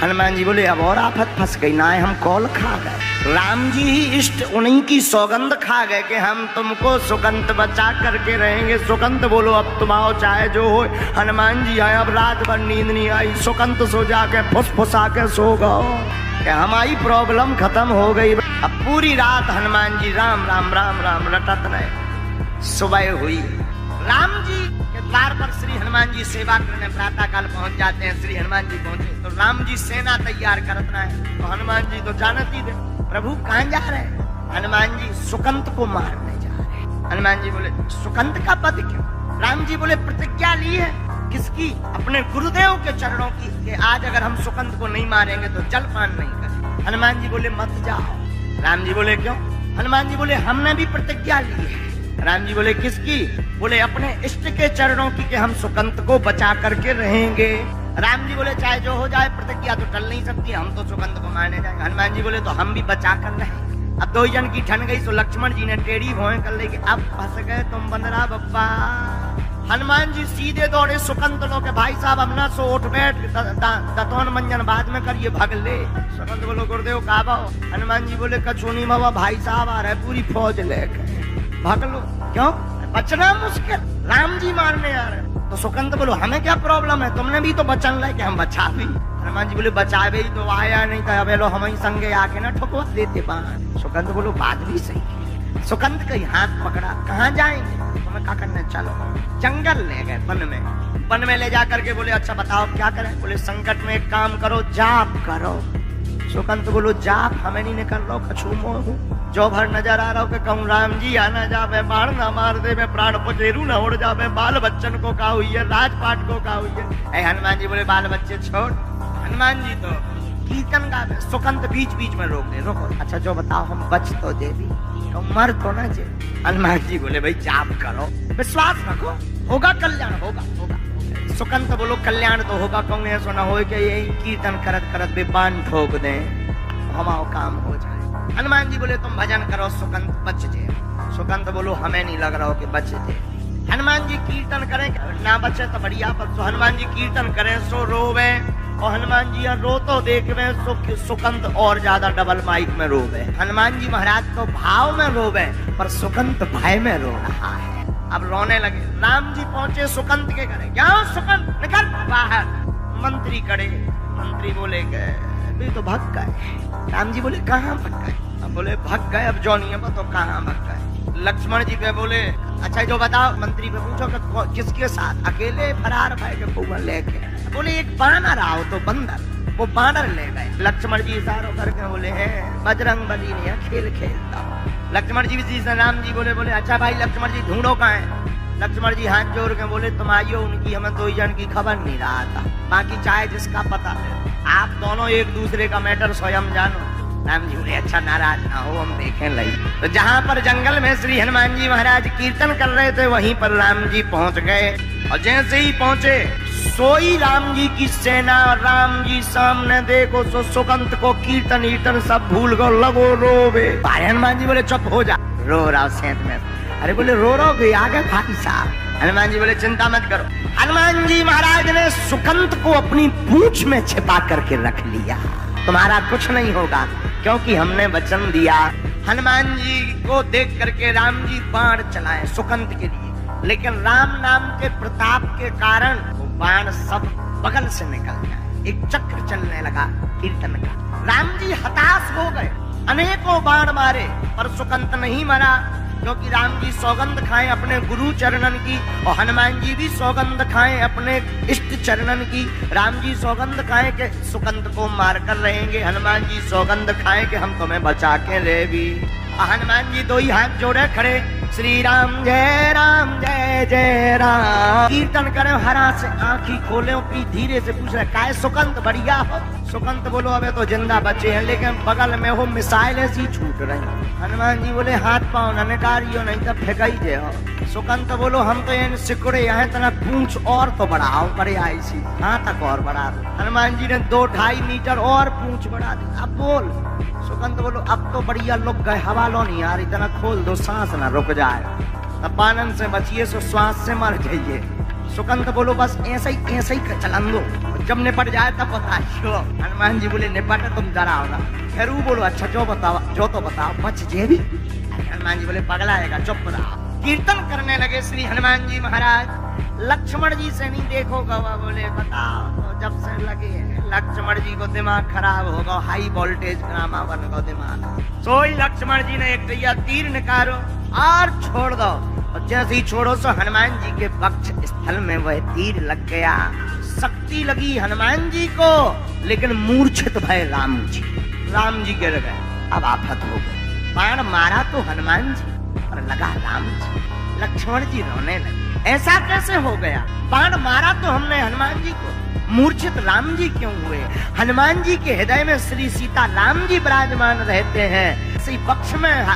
हनुमान जी बोले अब और आफत फंस गई ना, हम कौल खा गए। राम जी ही इष्ट उन्हीं की सौगंध खा गए कि हम तुमको सुकंत बचा करके रहेंगे। सुकंत बोलो अब तुम आओ चाहे जो हो। हनुमान जी आए, अब रात भर नींद नहीं आई। सुकंत सो जाके फुसफुसा के सो गओ कि हमारी प्रॉब्लम खत्म हो गई। अब पूरी रात हनुमान जी राम राम राम राम रटत रहे। सुबह हुई, राम जी के द्वार पर श्री हनुमान जी सेवा करने प्रातः काल पहुंच जाते हैं। श्री हनुमान जी पहुंचे तो राम जी सेना तैयार करत रहे। तो हनुमान जी तो जानती थे प्रभु कहाँ जा रहे हैं। हनुमान जी सुकंत को मारने जा रहे हैं। हनुमान जी बोले सुकंत का पद क्यों? राम जी बोले प्रतिज्ञा ली है। किसकी? अपने गुरुदेव के चरणों की कि आज अगर हम सुकंत को नहीं मारेंगे तो जलपान नहीं करेंगे। हनुमान जी बोले मत जाओ। राम जी बोले क्यों? हनुमान जी बोले हमने भी प्रतिज्ञा ली है। राम जी बोले किसकी? बोले अपने इष्ट के चरणों की कि हम सुकंत को बचा करके रहेंगे। राम जी बोले चाहे जो हो जाए प्रतिज्ञा तो टल नहीं सकती, हम तो सुकंत को मारने जाएंगे। हनुमान जी बोले तो हम भी बचा कर रहेंगे। अब दो जन की ठन गई तो लक्ष्मण जी ने टेढ़ी भौं कर ली कि अब फंस गए तुम बंदरा बप्पा। हनुमान जी सीधे दौड़े सुकंत लो के भाई साहब हम ना सो उठ बैठ दतौन मंजन बाद में करिए भाग ले। सुकंत बोलो गुरुदेव कहा भाव। हनुमान जी बोले कछूनी बाबा भाई साहब आ रहे पूरी फौज लेके भाग लो। क्यों? बचना मुश्किल, राम जी मारने आ रहे। तो सुकंत बोलो हमें क्या प्रॉब्लम है, तुमने भी तो बचन लाए कि हम बचा भी। हनुमान जी बोले बचावे ही तो आया नहीं था, अब लो हम ही संगे आके ना ठोकवा देते बाण। सुकंत बोलो बात भी सही है। सुकंत का हाथ पकड़ा, कहाँ जाएंगे? तुम्हें क्या करना, चलो। जंगल ले गए, वन में ले जा करके बोले अच्छा बताओ क्या करें? बोले संकट में एक काम करो, जाप करो। सुकंत बोलो जाप हमें नहीं निकल रहा, कछू मोह जो भर नजर आ रहा हो कि कहूँ राम जी आना जावे, बाढ़ ना मार दे, मैं प्राण पचेरू ना उड़ जावे, बाल बच्चन को का हुई है, राजपाट को का हुई है। हनुमान जी बोले बाल बच्चे छोड़। हनुमान जी तो कीर्तन गावे। सुकंत बीच बीच में रोक दे, रोको अच्छा जो बताओ हम बच तो देवी तो मर तो ना जे। हनुमान जी बोले भाई जाप करो, विश्वास रखो, होगा कल्याण, होगा होगा। सुकंत बोलो कल्याण तो होगा, कहूँ ऐसा ना हो कि यही कीर्तन करत करत बेबान ठोक दे, हमारा काम हो जाए। हनुमान जी बोले तुम भजन करो सुकंत बच जाए। सुकंत बोलो हमें नहीं लग रहा हो कि बच जाए। हनुमान जी कीर्तन करें ना बचे तो बढ़िया, पर हनुमान जी कीर्तन करें सो रोवे और हनुमान जी रो तो देखवे सो सुकंत और ज्यादा डबल माइक में रोवे। हनुमान जी महाराज तो भाव में रोवे पर सुकंत भय में रो रहा है। अब रोने लगे। राम जी पहुंचे सुकंत के घरे, क्या सुकंत निकल बाहर। मंत्री खड़े, मंत्री बोले गए तो भग गए। राम जी बोले कहाँ भग गए? अब बोले भग गए, अब जो नहीं है तो कहाँ भग गए? लक्ष्मण जी पे बोले अच्छा जो बताओ। मंत्री पे पूछो कि किसके साथ? अकेले फरार भय के कुआं लेके। बोले एक बानर आओ तो बंदर, वो बानर ले गए। लक्ष्मण जी इशारों करके बोले है बजरंग बली ने खेल खेलता। लक्ष्मण जी भी राम जी बोले अच्छा भाई लक्ष्मण जी ढूंढो कहाँ है? लक्ष्मण जी हाथ जोड़ के बोले तुम आइयो, उनकी हमें दो जन की खबर नहीं रहा था, बाकी चाहे जिसका पता है आप दोनों एक दूसरे का मैटर स्वयं जानो। राम जी बोले अच्छा नाराज ना हो, हम देखें लई। तो जहाँ पर जंगल में श्री हनुमान जी महाराज कीर्तन कर रहे थे वहीं पर राम जी पहुंच गए। और जैसे ही पहुंचे सोई राम जी की सेना। राम जी सामने देखो सो सुकंत को कीर्तन ईर्तन सब भूल गो, लगो रोवे। हनुमान जी बोले चुप हो जा, रो रहा सेंत में। अरे बोले रो रहे आगे भाई साहब। हनुमान जी बोले चिंता मत करो। हनुमान जी महाराज ने सुकंत को अपनी पूंछ में छिपा करके रख लिया। तुम्हारा कुछ नहीं होगा क्योंकि हमने वचन दिया। हनुमान जी को देख करके राम जी बाण चलाए सुकंत के लिए, लेकिन राम नाम के प्रताप के कारण वो बाण सब बगल से निकल गए। एक चक्र चलने लगा कीर्तन का। राम जी हताश हो गए, अनेकों बाण मारे पर सुकंत नहीं मरा, क्योंकि राम जी सौगंध खाएं अपने गुरु चरणन की और हनुमान जी भी सौगंध खाएं अपने इष्ट चरणन की। राम जी सौगंध खाएं कि सुकंत को मार कर रहेंगे, हनुमान जी सौगंध खाएं कि हम तुम्हें बचा के रहे भी। हनुमान जी दो ही हाथ जोड़े खड़े, श्री राम जय जय राम कीर्तन करे। हरा से आंखी खोले की धीरे से पूछ रहे काय सुकंत बढ़िया हो? सुकंत बोलो अबे तो जिंदा बचे हैं, लेकिन बगल में हो मिसाइल ऐसी छूट रही। हनुमान जी बोले हाथ पाँव न निकालियो नहीं तो फेंकाई जे हो। सुकंत बोलो हम तो इन सिकुड़े यहाँ तना पूंछ और तो बढ़ाओ, बड़े आई सी हाँ तक और बढ़ा दो। हनुमान जी ने 2-2.5 मीटर और पूंछ बढ़ा दी। अब बोल। सुकंत बोलो अब तो बढ़िया लुक गए, हवा लो नहीं यार, इतना खोल दो सांस ना रुक जाए, तब पानन से बचिए सो श्वास से मर जाइए। सुकंत बोलो बस ऐसा ही चलन दो। जब निपट जाए तब बताइयो। हनुमान जी बोले निपट तुम जरा होगा। फिर वो बोलो अच्छा जो बताओ, जो तो बताओ बच जे भी। हनुमान जी बोले पगला आएगा चुप रहा। कीर्तन करने लगे श्री हनुमान जी महाराज। लक्ष्मण जी से नहीं देखो गवा बोले बताओ तो जब से लगे लक्ष्मण जी को दिमाग खराब होगा, हाई वोल्टेज ड्रामा बन गो दिमाग। सोई लक्ष्मण जी ने एक दैया तीर निकालो और छोड़ दो, और जैसे ही छोड़ो सो हनुमान जी के वक्ष स्थल में वह तीर लग गया। शक्ति लगी हनुमान जी को, लेकिन मूर्छित भय राम जी। राम जी गिर गए, अब आफत हो गई। बाण मारा तो हनुमान जी और लगा राम जी। लक्ष्मण जी रोने लगे, ऐसा कैसे हो गया? बाण मारा तो हमने हनुमान जी को, मूर्छित राम जी क्यों हुए? हनुमान जी के हृदय में श्री सीता राम जी विराजमान रहते हैं। इसी पक्ष में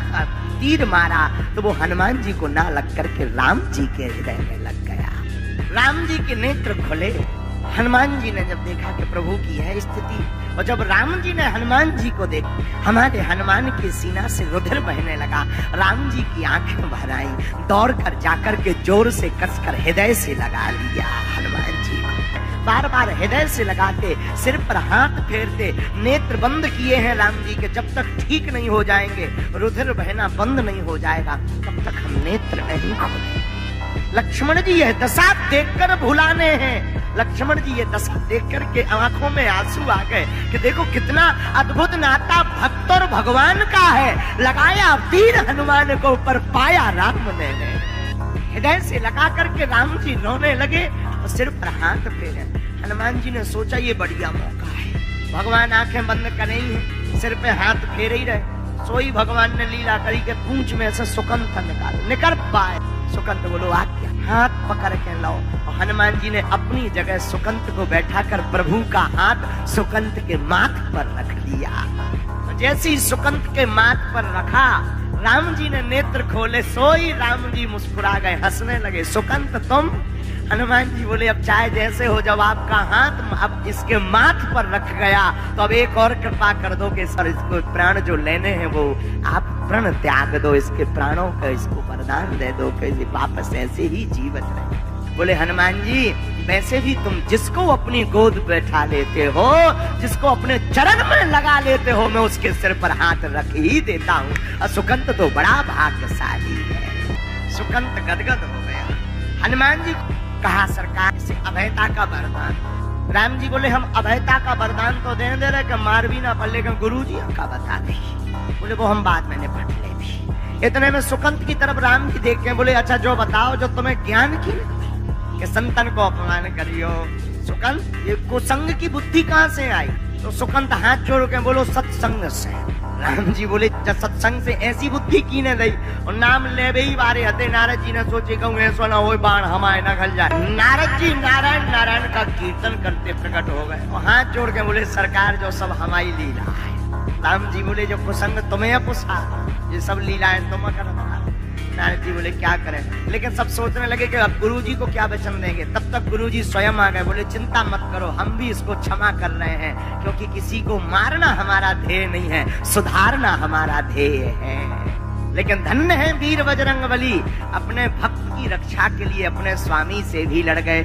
तीर मारा तो वो हनुमान जी को ना लग करके राम जी के हृदय में लग गया। राम जी के नेत्र खुले। हनुमान जी ने जब देखा कि प्रभु की है स्थिति, और जब राम जी ने हनुमान जी को देखा, हमारे हनुमान के सीना से रुधिर बहने लगा। राम जी की आंखें भर आई, दौड़ कर जाकर के जोर से कसकर हृदय से लगा लिया हनुमान जी को। बार बार हृदय से लगाते, सिर पर हाथ फेरते, नेत्र बंद किए हैं राम जी के। जब तक ठीक नहीं हो जाएंगे, रुधिर बहना बंद नहीं हो जाएगा, तब तक हम नेत्र नहीं खोलेंगे। लक्ष्मण जी यह दशा देखकर भुलाने हैं। लक्ष्मण जी ये दशा देखकर के आंखों में आंसू आ गए कि देखो कितना अद्भुत नाता भक्त और भगवान का है। लगाया तीर हनुमान को ऊपर पाया राम ने। हृदय से लगा करके राम जी रोने लगे और सिर पर हाथ फेरे। हनुमान जी ने सोचा ये बढ़िया मौका है, भगवान आंखें बंद कर रही हैं, सिर पे हाथ फेरे ही रहे। सोई भगवान ने लीला करी के पूंछ में से सुकंठ निकालो, निकल पाए। सुकंठ बोलो आज्ञा, हाथ पकड़ के लाओ। और हनुमान जी ने अपनी जगह सुकंठ को बैठाकर प्रभु का हाथ सुकंठ के माथ पर रख दिया। जैसे ही सुकंठ के माथ पर रखा, राम जी ने नेत्र खोले। सोई राम जी मुस्कुरा गए, हंसने लगे। सुकंठ तुम? हनुमान जी बोले अब चाहे जैसे हो, जब आपका हाथ अब इसके माथ पर रख गया तो अब एक और कृपा कर दो कि सर इसको प्राण जो लेने हैं वो आप प्रण त्याग दो, इसके प्राणों का इसको वरदान दे दो कि वापस ऐसे ही जीवित रहे। बोले हनुमान जी वैसे भी तुम जिसको अपनी गोद बैठा लेते हो, जिसको अपने चरण में लगा लेते हो, मैं उसके सिर पर हाथ रख ही देता हूँ। और सुकंठ तो बड़ा भाग्यशाली है। सुकंठ गदगद हो गया। हनुमान जी कहा सरकार से अभयता का वरदान। राम जी बोले हम अभयता का वरदान तो दे रहे कि मार भी ना पड़, लेकिन गुरु जी का बता दे। बोले वो हम बाद में निपट ले भी। इतने में सुकंठ की तरफ राम जी देख के बोले अच्छा जो बताओ जो तुम्हें ज्ञान की कि संतन को अपमान करियो। सुकंठ ये कुसंग की बुद्धि कहाँ से आई? तो सुकंठ हाथ जोड़ के बोलो सत्संग से। राम जी बोले सत्संग से ऐसी बुद्धि की ने दी, और नाम ले ही बारे हते। नारद जी ने सोचे कहूँ ऐसा ना हो बाण हमारे न खल जाए। नारद जी नारायण नारायण का कीर्तन करते प्रकट हो गए और हाथ जोड़ के बोले सरकार जो सब हमारी लीला है। राम जी बोले जो कुसंग तुम्हें पुसा, ये सब लीलाएं तुम कर। नारद जी बोले क्या करें, लेकिन सब सोचने लगे कि अब गुरु जी को क्या वचन देंगे। तब तक गुरु जी स्वयं आ गए, बोले चिंता मत करो, हम भी इसको क्षमा कर रहे हैं, क्योंकि किसी को मारना हमारा ध्येय नहीं है, सुधारना हमारा ध्येय है। लेकिन धन्य है वीर बजरंगबली, अपने भक्त की रक्षा के लिए अपने स्वामी से भी लड़ गए।